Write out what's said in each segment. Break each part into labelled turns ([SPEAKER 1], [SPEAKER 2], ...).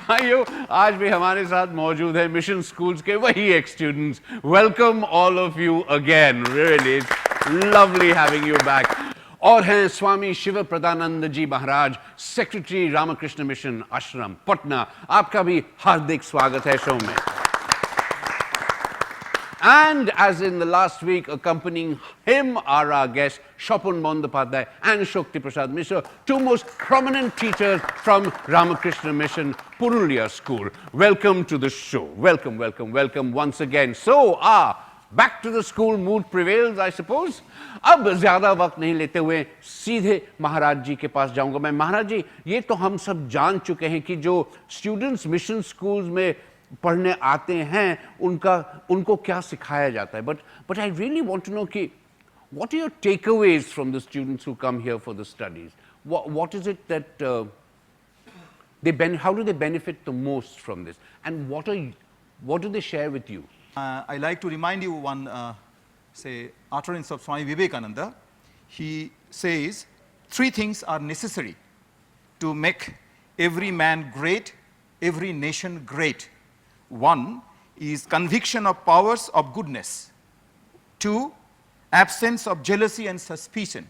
[SPEAKER 1] भाइयों आज भी हमारे साथ मौजूद है मिशन स्कूल्स के वही एक students welcome all of you again really lovely having you back और हैं स्वामी शिव प्रदानंद जी महाराज सेक्रेटरी रामकृष्ण मिशन आश्रम पटना आपका भी हार्दिक स्वागत है शो में And as in the last week, accompanying him are our guests, Shopun Bondapadhyay and Shokti Prasad Mishra, two most prominent teachers from Ramakrishna Mission, Purulia School. Welcome to the show. Welcome, welcome, welcome once again. So, back to the school mood prevails, I suppose. अब ज़्यादा वक्त नहीं लेते हुए सीधे महाराज जी के पास जाऊंगा मैं महाराज जी ये तो हम सब जान चुके हैं कि जो स्टूडेंट्स मिशन स्कूल्स में पढ़ने आते हैं उनको क्या सिखाया जाता है but I really want to know कि what are your takeaways from the students who come here for the studies what is it that how do they benefit the most from this and what do they share with you?
[SPEAKER 2] I like to remind you one say utterance of Swami Vivekananda. He says 3 things are necessary to make every man great, every nation great. 1 is conviction of powers of goodness. 2, absence of jealousy and suspicion.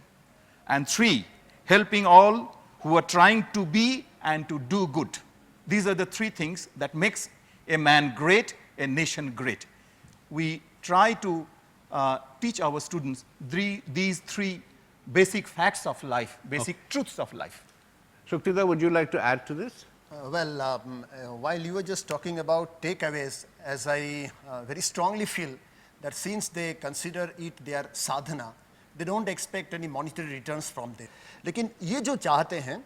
[SPEAKER 2] And 3, helping all who are trying to be and to do good. These are the 3 things that makes a man great, a nation great. We try to teach our students these 3 basic facts of life, basic truths of life.
[SPEAKER 1] Shuktida, would you like to add to this?
[SPEAKER 3] While you were just talking about takeaways, as I very strongly feel that since they consider it their sadhana, they don't expect any monetary returns from it. लेकिन ये जो चाहते हैं,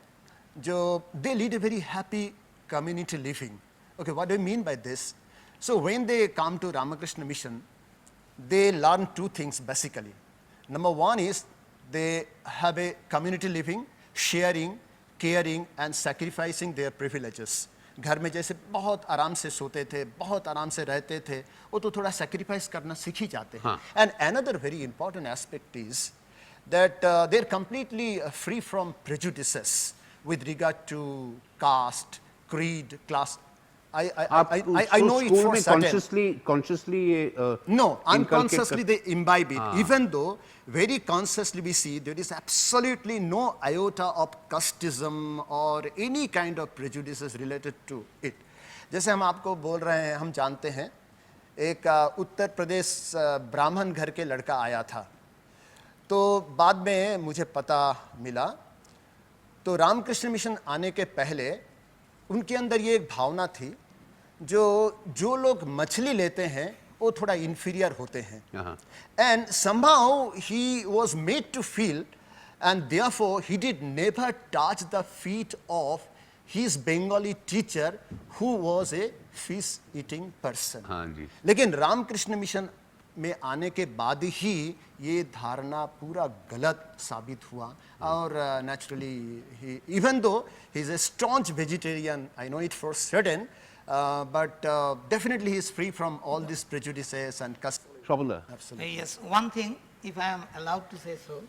[SPEAKER 3] जो they lead a very happy community living. Okay, what do I mean by this? So when they come to Ramakrishna Mission, they learn 2 things basically. Number 1 is they have a community living, sharing, caring and sacrificing their privileges. घर में जैसे बहुत आराम से सोते थे, बहुत आराम से रहते थे, वो तो थोड़ा sacrifice करना सीख ही जाते हैं. And another very important aspect is that they're completely free from prejudices with regard to caste, creed, class. I know it for certain.
[SPEAKER 1] Consciously
[SPEAKER 3] no, unconsciously they imbibe it. Even though very consciously we see there is absolutely no iota of casteism or any kind of prejudices related to it. जैसे हम आपको बोल रहे हैं, हम जानते हैं, एक उत्तर प्रदेश ब्राह्मण घर के लड़का आया था, तो बाद में मुझे पता मिला, तो रामकृष्ण मिशन आने के पहले उनके अंदर ये एक भावना थी जो लोग मछली लेते हैं वो थोड़ा inferior होते हैं and somehow he was made to feel and therefore he did never touch the feet of his Bengali teacher who was a fish eating person. लेकिन रामकृष्ण मिशन में आने के बाद ही ये धारणा पूरा गलत साबित हुआ और naturally even though he is a staunch vegetarian, I know it for certain, but definitely he is free from all these prejudices and customs.
[SPEAKER 4] Absolutely. Yes, one thing, if I am allowed to say so,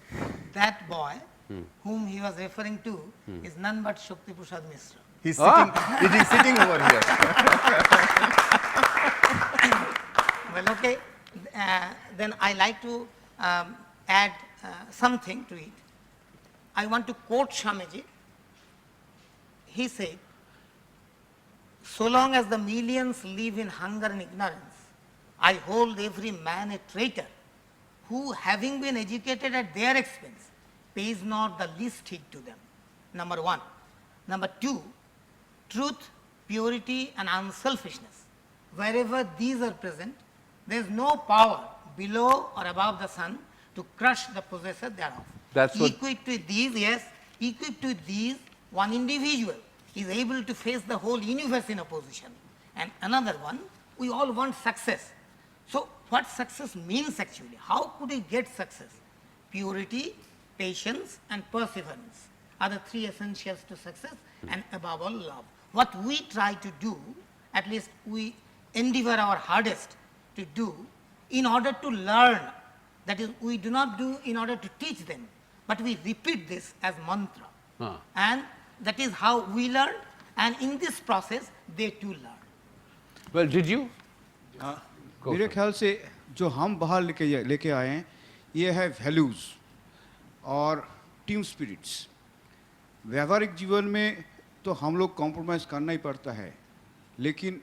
[SPEAKER 4] that boy whom he was referring to is none but Shokti Prasad Mishra.
[SPEAKER 3] He's sitting over here.
[SPEAKER 4] Well, okay. Then I like to add something to it. I want to quote Swamiji. He said, so long as the millions live in hunger and ignorance, I hold every man a traitor who, having been educated at their expense, pays not the least heed to them. Number 1. Number 2, truth, purity and unselfishness. Wherever these are present, there is no power below or above the sun to crush the possessor thereof. Equipped with these, one individual is able to face the whole universe in opposition. And another one, we all want success. So what success means actually? How could we get success? Purity, patience and perseverance are the 3 essentials to success and above all love. What we try to do, at least we endeavor our hardest to do in order to learn. That is, we do not do in order to teach them, but we repeat this as mantra. And that is how we learn And in this process, they too learn.
[SPEAKER 1] Well, did you?
[SPEAKER 5] मेरे ख्याल से जो हम बाहर लेके आए हैं ये है वैल्यूज़ और टीम स्पिरिट्स। व्यावहारिक जीवन में तो हम लोग कॉम्प्रोमाइज़ करना ही पड़ता है, लेकिन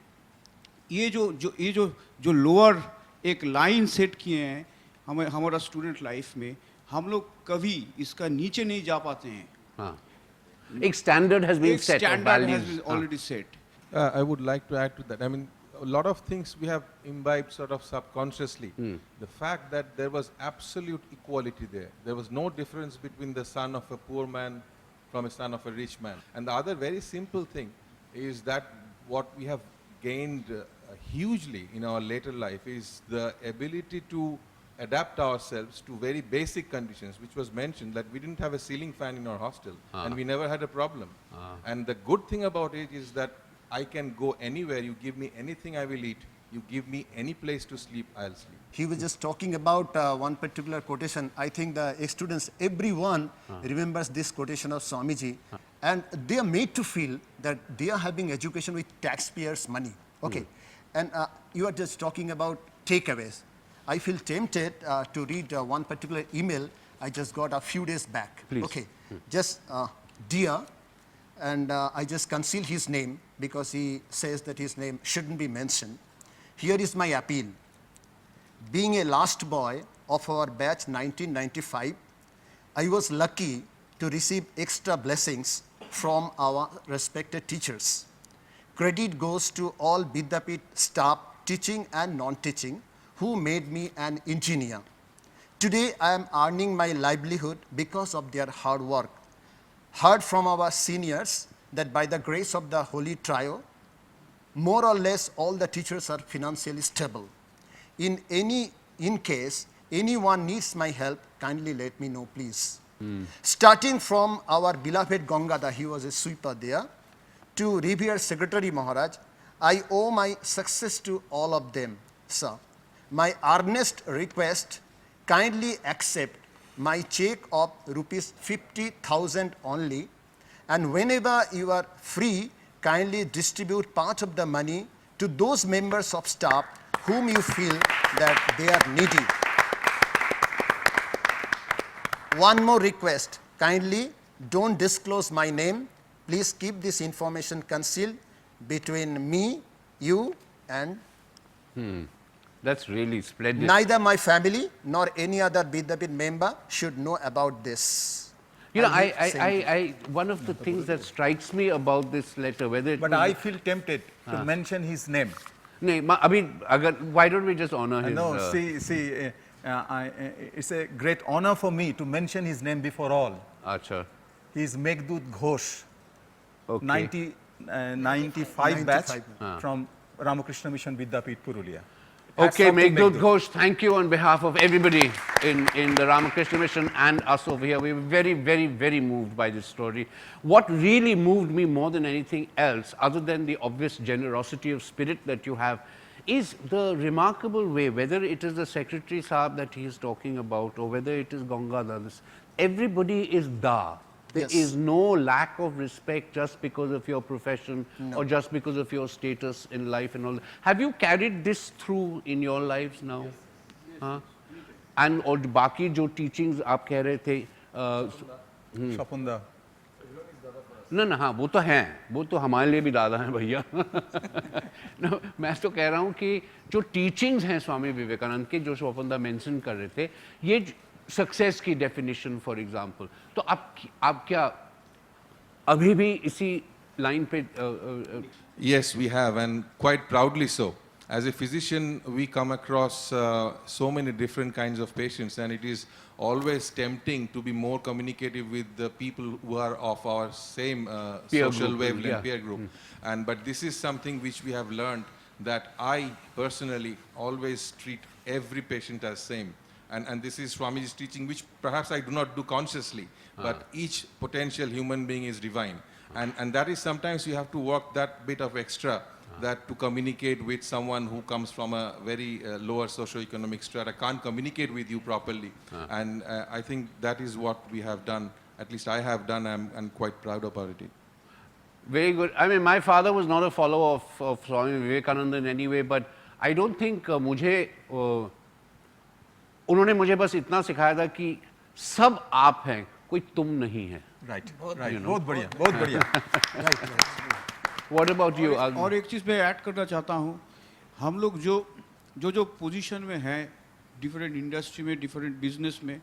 [SPEAKER 5] ये जो लोअर एक लाइन सेट किए हैं हमारा स्टूडेंट लाइफ में, हम लोग कभी इसका नीचे नहीं जा पाते हैं।
[SPEAKER 1] हाँ, एक standard has been set,
[SPEAKER 5] standard has been already set.
[SPEAKER 6] I would like to add to that. I mean, a lot of things we have imbibed sort of subconsciously. The fact that there was absolute equality there. There was no difference between the son of a poor man from a son of a rich man. And the other very simple thing is that what we have gained hugely in our later life is the ability to adapt ourselves to very basic conditions, which was mentioned that we didn't have a ceiling fan in our hostel and we never had a problem. And the good thing about it is that I can go anywhere, you give me anything I will eat, you give me any place to sleep, I'll sleep.
[SPEAKER 3] He was just talking about one particular quotation. I think the students, everyone remembers this quotation of Swamiji, and they are made to feel that they are having education with taxpayers' money. Okay, and you are just talking about takeaways. I feel tempted to read one particular email I just got a few days back.
[SPEAKER 1] Please.
[SPEAKER 3] Okay, just dear, and I just conceal his name because he says that his name shouldn't be mentioned. Here is my appeal. Being a last boy of our batch 1995, I was lucky to receive extra blessings from our respected teachers. Credit goes to all Vidyapit staff, teaching and non-teaching, who made me an engineer. Today I am earning my livelihood because of their hard work. Heard from our seniors that by the grace of the Holy Trio, more or less all the teachers are financially stable. In case anyone needs my help, kindly let me know, please. Starting from our beloved Gangada, he was a sweeper there, to revered Secretary Maharaj, I owe my success to all of them, sir. My earnest request, kindly accept my check of rupees 50,000 only, and whenever you are free, kindly distribute part of the money to those members of staff whom you feel that they are needy. One more request, kindly don't disclose my name. Please keep this information concealed between me, you, and
[SPEAKER 1] That's really splendid.
[SPEAKER 3] neither my family nor any other Vidyapit member should know about this.
[SPEAKER 1] You know,
[SPEAKER 3] I'll be
[SPEAKER 1] one of the things that strikes me about this letter, whether it
[SPEAKER 2] But
[SPEAKER 1] was-
[SPEAKER 2] I feel tempted to mention his name.
[SPEAKER 1] नहीं, why don't we just honor his?
[SPEAKER 2] No, it's a great honor for me to mention his name before all.
[SPEAKER 1] Acha.
[SPEAKER 2] He is Meghdut Ghosh,
[SPEAKER 1] Okay.
[SPEAKER 2] 95 batch from Ramakrishna Mission Vidyapit, Purulia.
[SPEAKER 1] Okay,
[SPEAKER 2] Hats off to
[SPEAKER 1] Meghdut Ghosh, thank you on behalf of everybody in the Ramakrishna Mission and us over here. We were very, very, very moved by this story. What really moved me more than anything else, other than the obvious generosity of spirit that you have, is the remarkable way, whether it is the Secretary Sahab that he is talking about or whether it is Gangada, everybody is da. There
[SPEAKER 3] Yes.
[SPEAKER 1] is no lack of respect just because of your profession or just because of your status in life and all that. Have you carried this through in your lives now? Yes. And और बाकी जो teachings आप कह रहे थे
[SPEAKER 2] Shapunda.
[SPEAKER 1] ना हाँ वो तो हैं, वो तो हमारे लिए भी दादा हैं भैया no, मैं तो कह रहा हूँ कि जो teachings हैं स्वामी विवेकानंद के जो स्वपंदा mention कर रहे थे, ये सक्सेस की डेफिनेशन फॉर एग्जांपल, तो आप क्या अभी भी इसी लाइन पे
[SPEAKER 6] Yes, we have, and quite proudly so. As a physician, we come across so many different kinds of patients, and it is always tempting to be more communicative with the people who are of our same social wavelength, peer group. But this is something which we have learned, that I personally always treat every patient as same. And this is Swamiji's teaching, which perhaps I do not do consciously, but each potential human being is divine. And that is sometimes you have to work that bit of extra, that to communicate with someone who comes from a very lower socio-economic strata, can't communicate with you properly. And I think that is what we have done, at least I have done, and I'm quite proud about it.
[SPEAKER 1] Very good. I mean, my father was not a follower of Swami Vivekananda in any way, but I don't think उन्होंने मुझे बस इतना सिखाया था कि सब आप हैं, कोई तुम नहीं है.
[SPEAKER 2] Right. बहुत बढ़िया, बहुत बढ़िया.
[SPEAKER 1] What about you?
[SPEAKER 5] और एक चीज़ मैं ऐड करना चाहता हूँ, हम लोग जो पोजीशन में हैं, डिफरेंट इंडस्ट्री में, डिफरेंट बिजनेस में,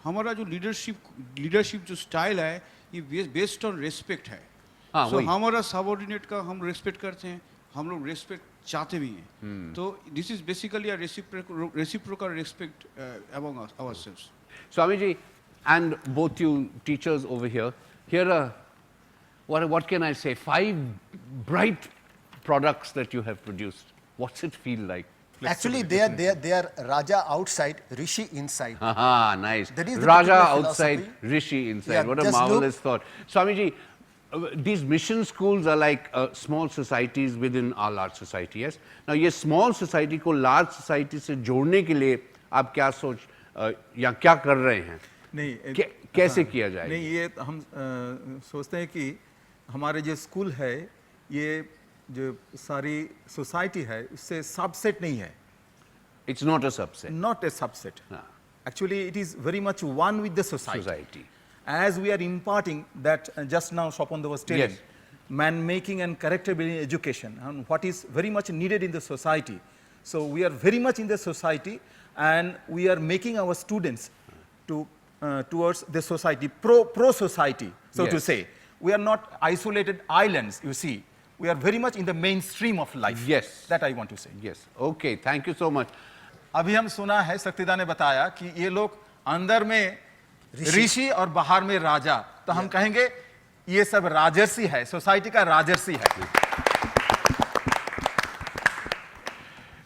[SPEAKER 5] हमारा जो लीडरशिप जो स्टाइल है, ये बेस्ड ऑन रेस्पेक्ट है. सो हमारा सबऑर्डिनेट का हम रेस्पेक्ट करते हैं, हम लोग रेस्पेक्ट चाहते भी हैं. तो this is basically a reciprocal respect among ourselves.
[SPEAKER 1] Swamiji, and both you teachers over here are what can I say? 5 bright products that you have produced. What's it feel like?
[SPEAKER 3] Actually, they are Raja outside, Rishi inside.
[SPEAKER 1] Aha, nice.
[SPEAKER 3] That is the
[SPEAKER 1] Raja
[SPEAKER 3] particular
[SPEAKER 1] outside,
[SPEAKER 3] philosophy.
[SPEAKER 1] Rishi inside.
[SPEAKER 3] Yeah,
[SPEAKER 1] What a
[SPEAKER 3] just
[SPEAKER 1] marvelous
[SPEAKER 3] look.
[SPEAKER 1] thought. Swamiji, these mission schools are like small societies within our large society, yes? Now, ये small society को large society से जोड़ने के लिए आप क्या या क्या कर रहे हैं?
[SPEAKER 2] नहीं,
[SPEAKER 1] कैसे किया जाए?
[SPEAKER 2] नहीं, ये हम सोचते हैं कि हमारे जो स्कूल है, ये जो सारी सोसाइटी है, उससे सबसेट नहीं है.
[SPEAKER 1] It's not a subset.
[SPEAKER 2] Not a subset. Actually, it is very much one with the society. As we are imparting that, just now Swapanda was telling,
[SPEAKER 1] Yes.
[SPEAKER 2] man-making and character-building education, and what is very much needed in the society. So we are very much in the society, and we are making our students towards the society, pro-society, so to
[SPEAKER 1] Yes.
[SPEAKER 2] say. We are not isolated islands, you see. We are very much in the mainstream of life.
[SPEAKER 1] Yes.
[SPEAKER 2] That I want to say.
[SPEAKER 1] Yes. Okay, thank you so much.
[SPEAKER 2] अभी हम सुना है, शक्तिदा ने बताया कि ये लोग अंदर में ऋषि और बाहर में राजा, तो हम कहेंगे ये सब राजर्षि है, सोसाइटी का राजर्षि है.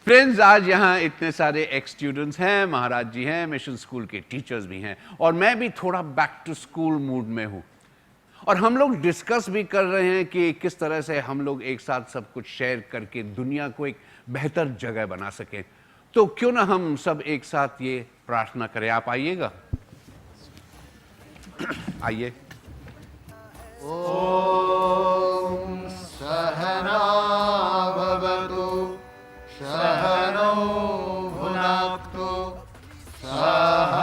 [SPEAKER 1] फ्रेंड्स, आज यहाँ इतने सारे एक्स स्टूडेंट्स हैं, महाराज जी हैं, मिशन स्कूल के टीचर्स भी हैं, और मैं भी थोड़ा बैक टू स्कूल मूड में हूँ. और हम लोग डिस्कस भी कर रहे हैं कि किस तरह से हम लोग एक साथ सब कुछ शेयर करके दुनिया को एक बेहतर जगह बना सकें. तो क्यों ना हम सब एक साथ ये प्रार्थना करें. आप आइएगा. आइए.
[SPEAKER 3] ओम सहना भवतु सहनौ भुनक्तु सह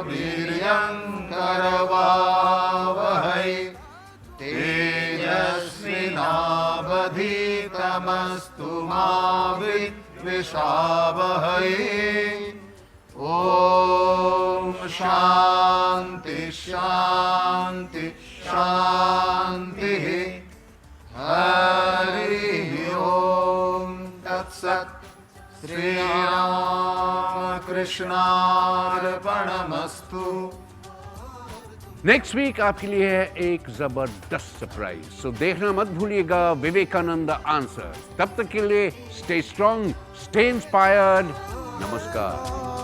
[SPEAKER 3] वीर्यं करवावहै तेजस्विनावधीतमस्तु मा विद्विषावहै. ओम शांति शांति शांति. हरि ओम तत्सत्. श्री राम कृष्णार्पणमस्तु.
[SPEAKER 1] नेक्स्ट वीक आपके लिए है एक जबरदस्त सरप्राइज, सो देखना मत भूलिएगा विवेकानंद आंसर. तब तक के लिए स्टे स्ट्रांग, स्टे इंस्पायर्ड. नमस्कार.